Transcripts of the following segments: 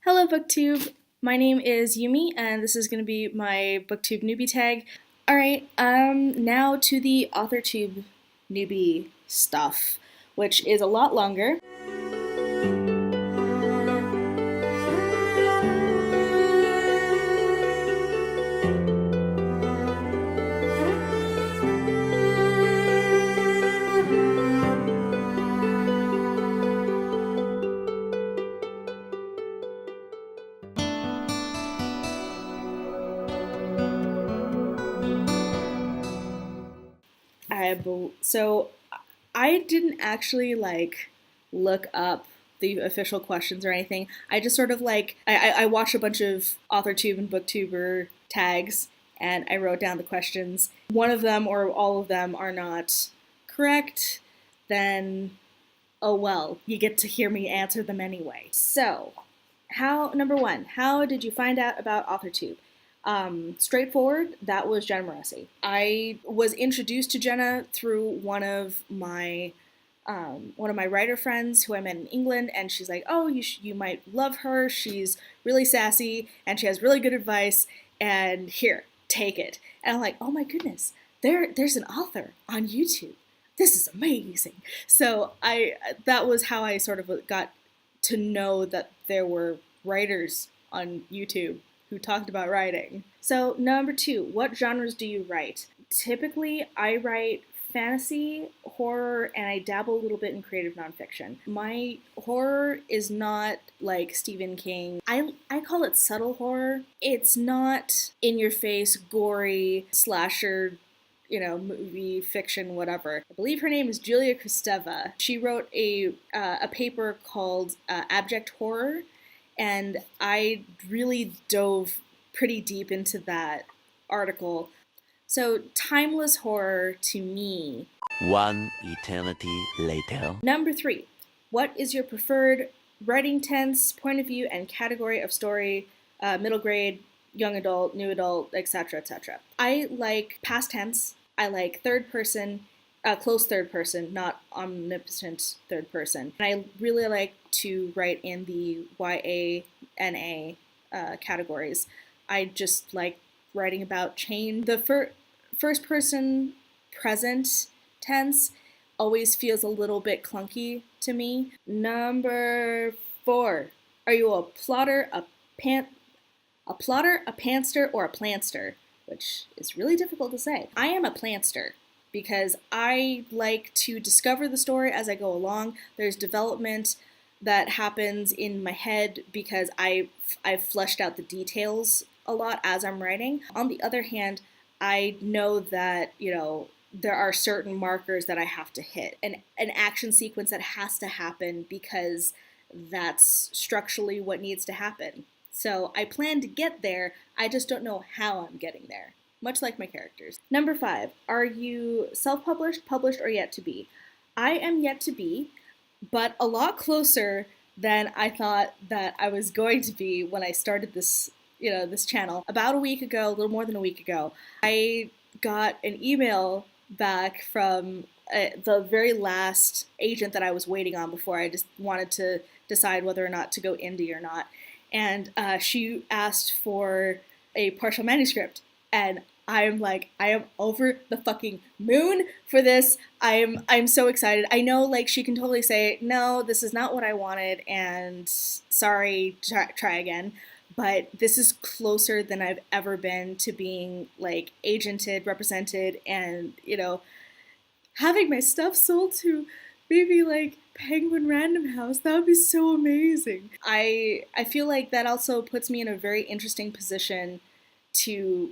Hello Booktube, my name is Yumi and this is going to be my Booktube Newbie tag. Alright, now to the Authortube Newbie stuff, which is a lot longer. So I didn't actually look up the official questions or anything. I just sort of I watched a bunch of Authortube and Booktuber tags and I wrote down the questions. One of them or all of them are not correct, then oh well, you get to hear me answer them anyway. So, number one, how did you find out about Authortube? Straightforward, that was Jenna Moresi. I was introduced to Jenna through one of my writer friends who I met in England, and she's like, oh, you might love her, she's really sassy, and she has really good advice, and here, take it. And I'm like, oh my goodness, there's an author on YouTube. This is amazing. So that was how I sort of got to know that there were writers on YouTube who talked about writing. So number two, what genres do you write? Typically, I write fantasy, horror, and I dabble a little bit in creative nonfiction. My horror is not like Stephen King. I call it subtle horror. It's not in-your-face, gory, slasher, movie, fiction, whatever. I believe her name is Julia Kristeva. She wrote a paper called Abject Horror, and I really dove pretty deep into that article. So, timeless horror to me. One eternity later. Number three, what is your preferred writing tense, point of view, and category of story, middle grade, young adult, new adult, etc., etc.? I like past tense. I like third person, close third person, not omnipotent third person. And I really like to write in the YA, NA categories. I just like writing about change. The first person present tense always feels a little bit clunky to me. Number four, are you a plotter, a pantster, or a plantster? Which is really difficult to say. I am a plantster because I like to discover the story as I go along. There's development that happens in my head because I've fleshed out the details a lot as I'm writing. On the other hand, I know that, there are certain markers that I have to hit. An action sequence that has to happen because that's structurally what needs to happen. So I plan to get there, I just don't know how I'm getting there. Much like my characters. Number five, are you self-published, published, or yet to be? I am yet to be, but a lot closer than I thought that I was going to be when I started this channel. About a week ago, a little more than a week ago, I got an email back from the very last agent that I was waiting on before I just wanted to decide whether or not to go indie or not. And she asked for a partial manuscript, and I'm like, I am over the fucking moon for this. I'm so excited. I know, she can totally say, no, this is not what I wanted, and sorry, try again. But this is closer than I've ever been to being, agented, represented, and, having my stuff sold to maybe, Penguin Random House. That would be so amazing. I feel like that also puts me in a very interesting position to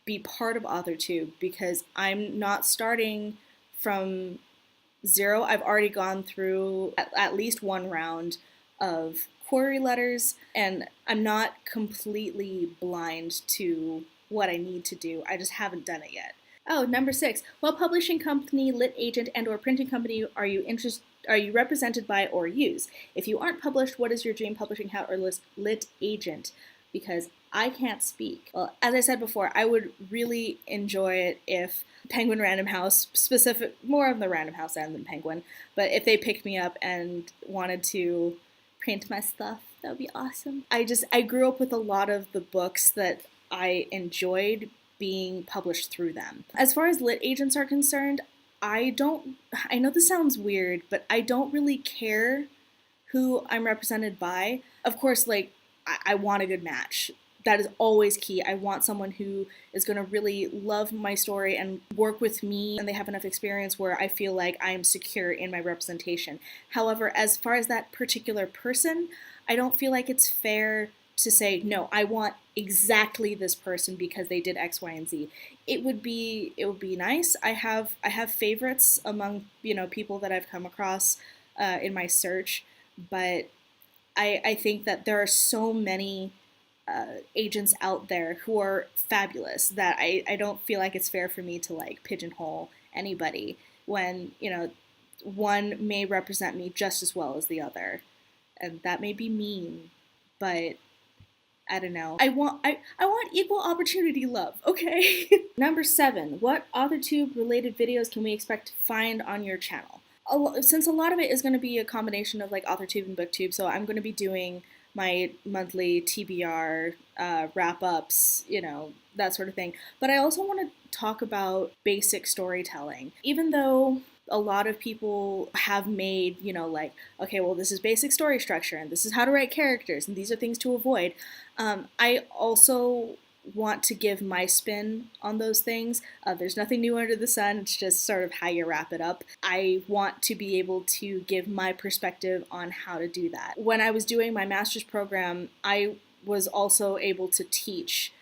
be part of Authortube because I'm not starting from zero. I've already gone through at least one round of query letters, and I'm not completely blind to what I need to do. I just haven't done it yet. Oh, number six. What publishing company, lit agent, and/or printing company are you represented by or use? If you aren't published, what is your dream publishing house or lit agent? Because I can't speak. Well, as I said before, I would really enjoy it if Penguin Random House, more of the Random House end than Penguin, but if they picked me up and wanted to print my stuff. That would be awesome. I grew up with a lot of the books that I enjoyed being published through them. As far as lit agents are concerned, I know this sounds weird, but I don't really care who I'm represented by. Of course, like, I want a good match. That is always key. I want someone who is going to really love my story and work with me, and they have enough experience where I feel like I'm secure in my representation. However, as far as that particular person, I don't feel like it's fair to say, no, I want exactly this person because they did X, Y, and Z. It would be nice. I have favorites among, people that I've come across in my search, but I think that there are so many agents out there who are fabulous that I don't feel like it's fair for me to like pigeonhole anybody when, one may represent me just as well as the other. And that may be mean, but I don't know. I want equal opportunity love, okay? Number 7, what Authortube related videos can we expect to find on your channel? Since a lot of it is going to be a combination of like Authortube and Booktube, so I'm going to be doing my monthly TBR wrap-ups, that sort of thing. But I also want to talk about basic storytelling. Even though a lot of people have made, like, okay, well, this is basic story structure, and this is how to write characters, and these are things to avoid. I also want to give my spin on those things. There's nothing new under the sun. It's just sort of how you wrap it up. I want to be able to give my perspective on how to do that. When I was doing my master's program, I was also able to teach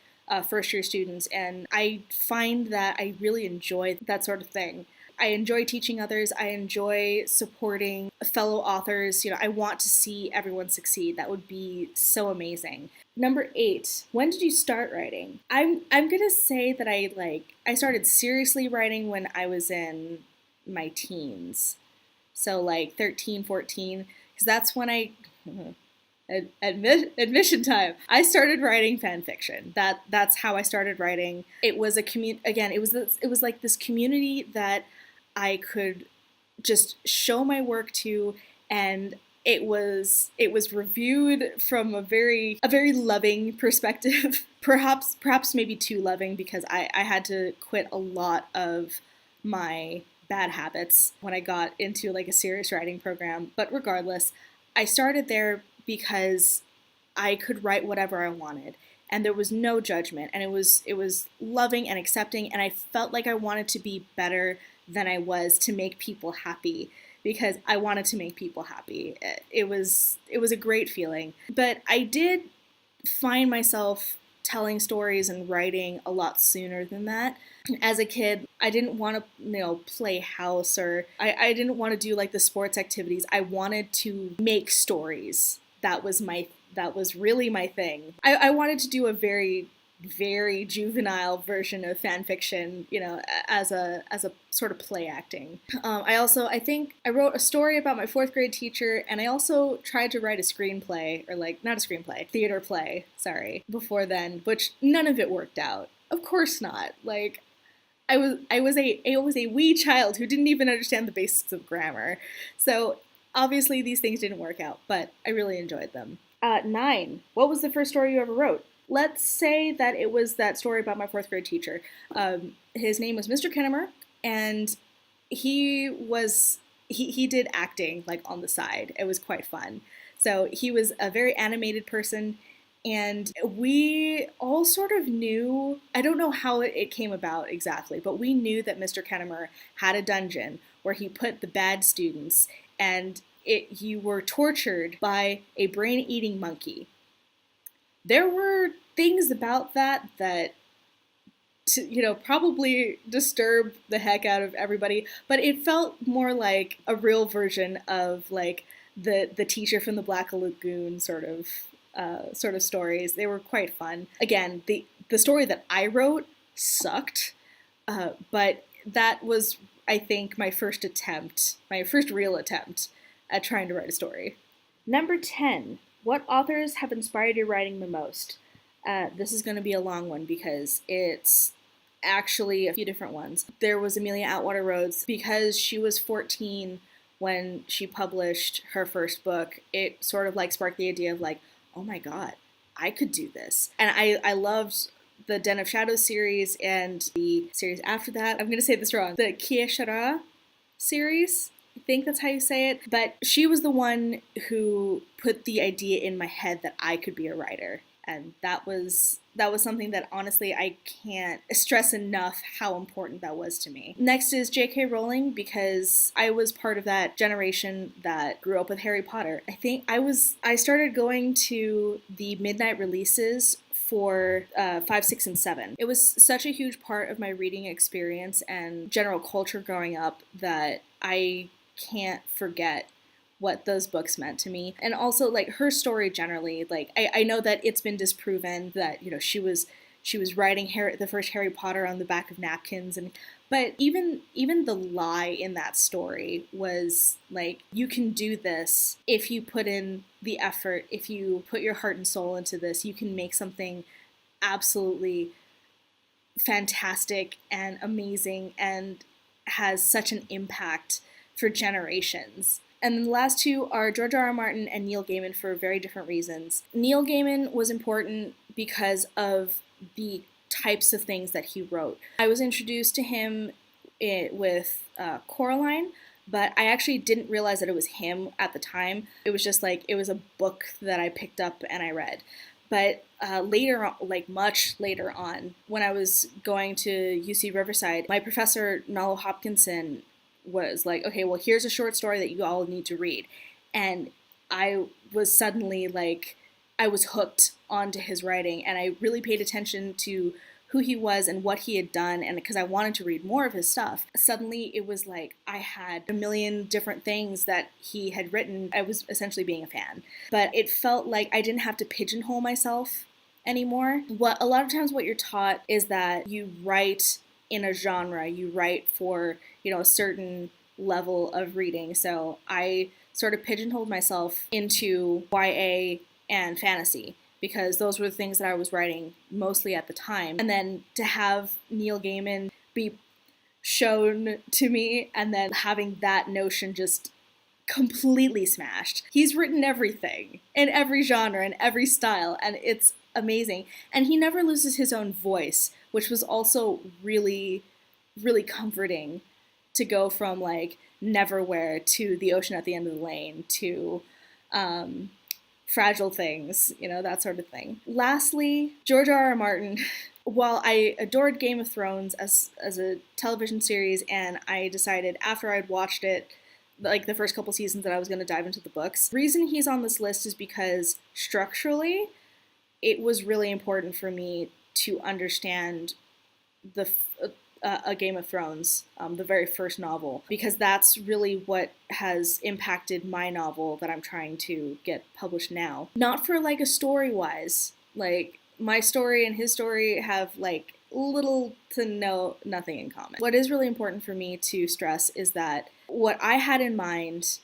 first-year students, and I find that I really enjoy that sort of thing. I enjoy teaching others. I enjoy supporting fellow authors. I want to see everyone succeed. That would be so amazing. Number 8, when did you start writing? I'm gonna say that I started seriously writing when I was in my teens. So like 13, 14, because that's when admission time. I started writing fan fiction. That's how I started writing. It was a it was like this community that I could just show my work to, and it was reviewed from a very loving perspective. perhaps maybe too loving, because I had to quit a lot of my bad habits when I got into like a serious writing program. But regardless, I started there because I could write whatever I wanted, and there was no judgment, and it was loving and accepting, and I felt like I wanted to be better than I was to make people happy, because I wanted to make people happy. It was a great feeling. But I did find myself telling stories and writing a lot sooner than that. As a kid, I didn't want to, play house, or I didn't want to do like the sports activities. I wanted to make stories. That was really my thing. I wanted to do a very juvenile version of fan fiction, as a sort of play acting. I think I wrote a story about my 4th grade teacher, and I also tried to write a screenplay, or like, not a screenplay, theater play, before then, which none of it worked out. Of course not. Like, I was a wee child who didn't even understand the basics of grammar. So obviously these things didn't work out, but I really enjoyed them. 9, what was the first story you ever wrote? Let's say that it was that story about my 4th grade teacher. His name was Mr. Kinnemer, and he did acting like on the side. It was quite fun. So he was a very animated person, and we all sort of knew, I don't know how it came about exactly, but we knew that Mr. Kinnemer had a dungeon where he put the bad students, and you were tortured by a brain-eating monkey. There were things about that probably disturbed the heck out of everybody, but it felt more like a real version of like the teacher from the Black Lagoon sort of stories. They were quite fun. Again, the story that I wrote sucked, but that was, I think, my first real attempt at trying to write a story. Number 10. What authors have inspired your writing the most? This is going to be a long one because it's actually a few different ones. There was Amelia Atwater Rhodes, because she was 14 when she published her first book, it sort of like sparked the idea of like, oh my god, I could do this. And I loved the Den of Shadows series and the series after that. I'm going to say this wrong. The Kieshara series. I think that's how you say it. But she was the one who put the idea in my head that I could be a writer. And that was something that honestly I can't stress enough how important that was to me. Next is J.K. Rowling, because I was part of that generation that grew up with Harry Potter. I started going to the midnight releases for 5, 6, and 7. It was such a huge part of my reading experience and general culture growing up that I can't forget what those books meant to me. And also like her story generally, like I know that it's been disproven that, you know, she was writing the first Harry Potter on the back of napkins, but even the lie in that story was like, you can do this if you put in the effort, if you put your heart and soul into this, you can make something absolutely fantastic and amazing and has such an impact for generations. And then the last two are George R. R. Martin and Neil Gaiman for very different reasons. Neil Gaiman was important because of the types of things that he wrote. I was introduced to him with Coraline, but I actually didn't realize that it was him at the time. It was just like, it was a book that I picked up and I read. But later on, like much later on, when I was going to UC Riverside, my professor, Nalo Hopkinson, was like, okay, well, here's a short story that you all need to read. And I was suddenly like, I was hooked onto his writing, and I really paid attention to who he was and what he had done, and because I wanted to read more of his stuff. Suddenly it was like I had a million different things that he had written. I was essentially being a fan. But it felt like I didn't have to pigeonhole myself anymore. A lot of times what you're taught is that you write in a genre, you write for, you know, a certain level of reading. So I sort of pigeonholed myself into YA and fantasy, because those were the things that I was writing mostly at the time. And then to have Neil Gaiman be shown to me, and then having that notion just completely smashed. He's written everything in every genre and every style, and it's amazing. And he never loses his own voice, which was also really, really comforting, to go from like Neverwhere to The Ocean at the End of the Lane to Fragile Things, you know, that sort of thing. Lastly, George R. R. Martin. While I adored Game of Thrones as a television series, and I decided after I'd watched it, like the first couple seasons, that I was going to dive into the books. The reason he's on this list is because structurally, it was really important for me to understand a Game of Thrones, the very first novel, because that's really what has impacted my novel that I'm trying to get published now. Not for like a story-wise, like my story and his story have like little to nothing in common. What is really important for me to stress is that what I had in mind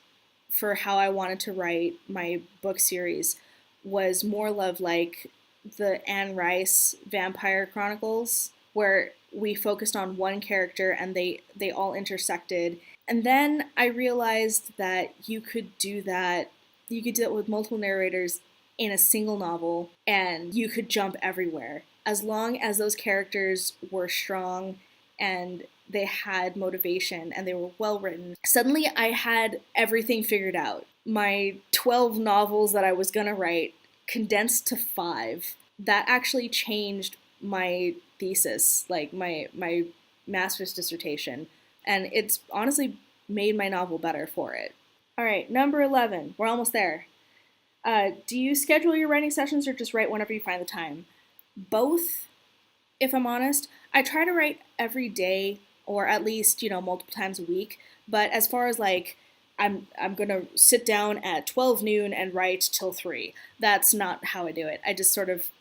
for how I wanted to write my book series was more like the Anne Rice Vampire Chronicles, where we focused on one character and they all intersected. And then I realized that you could do that with multiple narrators in a single novel, and you could jump everywhere. As long as those characters were strong and they had motivation and they were well written, suddenly I had everything figured out. My 12 novels that I was gonna write condensed to 5. That actually changed my thesis, like my master's dissertation, and it's honestly made my novel better for it. All right, number 11. We're almost there. Do you schedule your writing sessions or just write whenever you find the time? Both, if I'm honest. I try to write every day, or at least, you know, multiple times a week. But as far as like, I'm gonna sit down at 12 noon and write till 3. That's not how I do it. I just sort of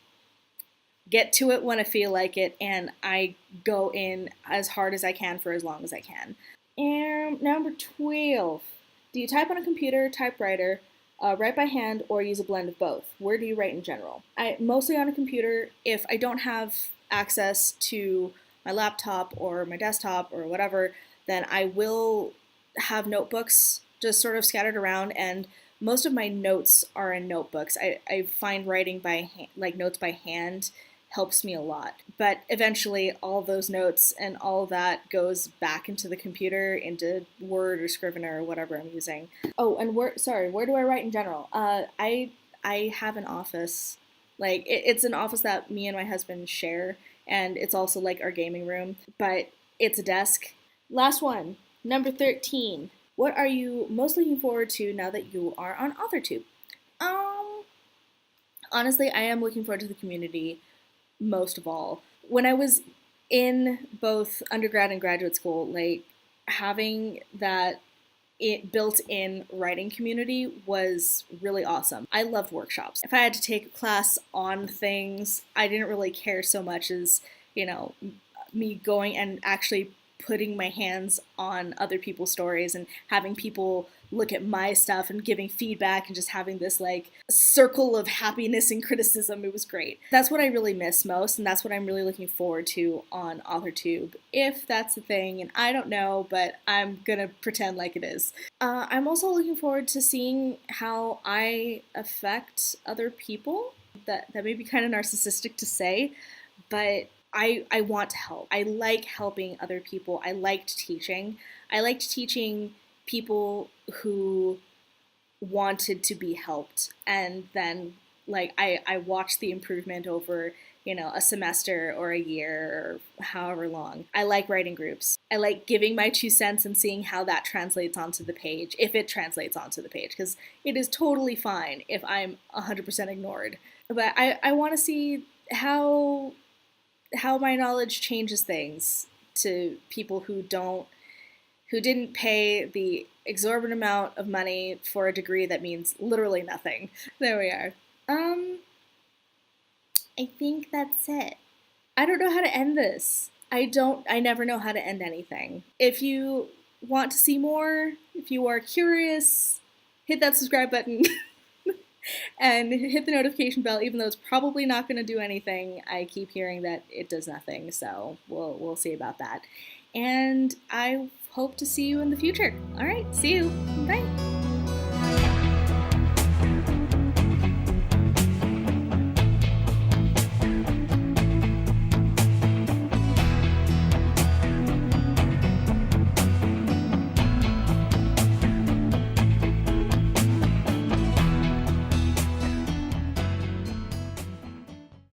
get to it when I feel like it, and I go in as hard as I can for as long as I can. And number 12. Do you type on a computer, typewriter, write by hand, or use a blend of both? Where do you write in general? Mostly on a computer. If I don't have access to my laptop or my desktop or whatever, then I will have notebooks just sort of scattered around, and most of my notes are in notebooks. I find writing by hand, like notes by hand, helps me a lot. But eventually, all those notes and all of that goes back into the computer, into Word or Scrivener or whatever I'm using. Oh, and where do I write in general? I have an office. Like, it's an office that me and my husband share, and it's also like our gaming room, but it's a desk. Last one, number 13. What are you most looking forward to now that you are on Authortube? Honestly, I am looking forward to the community most of all. When I was in both undergrad and graduate school, like, having that built-in writing community was really awesome. I loved workshops. If I had to take a class on things, I didn't really care so much as, me going and actually putting my hands on other people's stories and having people look at my stuff and giving feedback and just having this like circle of happiness and criticism. It was great. That's what I really miss most, and that's what I'm really looking forward to on Authortube, if that's the thing, and I don't know, but I'm gonna pretend like it is. I'm also looking forward to seeing how I affect other people. That may be kind of narcissistic to say, but I want to help. I like helping other people. I liked teaching. I liked teaching people who wanted to be helped. And then, like, I watched the improvement over, a semester or a year or however long. I like writing groups. I like giving my 2 cents and seeing how that translates onto the page, if it translates onto the page, because it is totally fine if I'm 100% ignored. But I want to see how my knowledge changes things to people who didn't pay the exorbitant amount of money for a degree that means literally nothing. There we are. I think that's it. I don't know how to end this. I never know how to end anything. If you want to see more, if you are curious, hit that subscribe button. And hit the notification bell, even though it's probably not going to do anything. I keep hearing that it does nothing, so we'll see about that. And I hope to see you in the future. All right, see you. Bye.